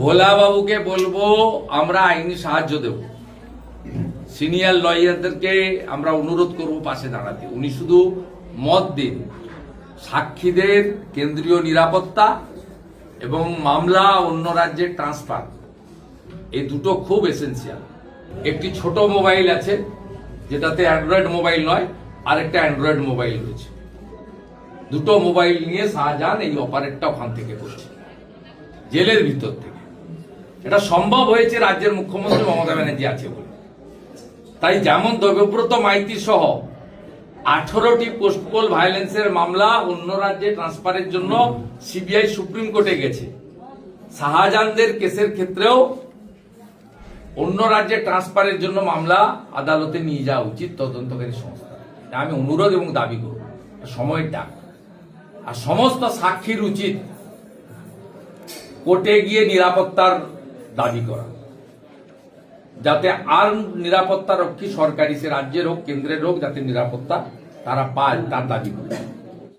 ভোলা বাবুকে বলবো আমরা আইনি সাহায্য দেব, সিনিয়র লয়ারদেরকে আমরা অনুরোধ করব পাশে দাঁড়াতে। উনি শুধু মত দিন, সাক্ষীদের কেন্দ্রীয় নিরাপত্তা এবং মামলা অন্য রাজ্যের ট্রান্সফার, এই দুটো খুব এসেন্সিয়াল। একটি ছোট মোবাইল আছে যেটাতে অ্যান্ড্রয়েড মোবাইল নয়, আরেকটা অ্যান্ড্রয়েড মোবাইল রয়েছে। দুটো মোবাইল নিয়ে শাহজাহান এই অপারেটটা ওখান থেকে করছে, জেলের ভিতর থেকে। এটা সম্ভব হয়েছে রাজ্যের মুখ্যমন্ত্রী মমতা ব্যানার্জি আছে বলে। তাই যেমন দেবব্রত মাইতি সহ 18টি পোস্টপোল ভায়োলেন্সের মামলা অন্য রাজ্যে ট্রান্সফারের জন্য সিবিআই সুপ্রিম কোর্টে গেছে, শাহজাহানদের কেসের ক্ষেত্রেও অন্য রাজ্যে ট্রান্সফারের জন্য মামলা আদালতে নিয়ে যাওয়া উচিত তদন্তকারী সংস্থা। আমি অনুরোধ এবং দাবি করব, সময়ের ডাক। আর সমস্ত সাক্ষীর উচিত কোর্টে গিয়ে নিরাপত্তার দাবি করা, যাতে আর নিরাপত্তা রক্ষী সরকারি, সে রাজ্যের হোক কেন্দ্রের হোক, যাতে নিরাপত্তা তারা পায় তার দাবি করে।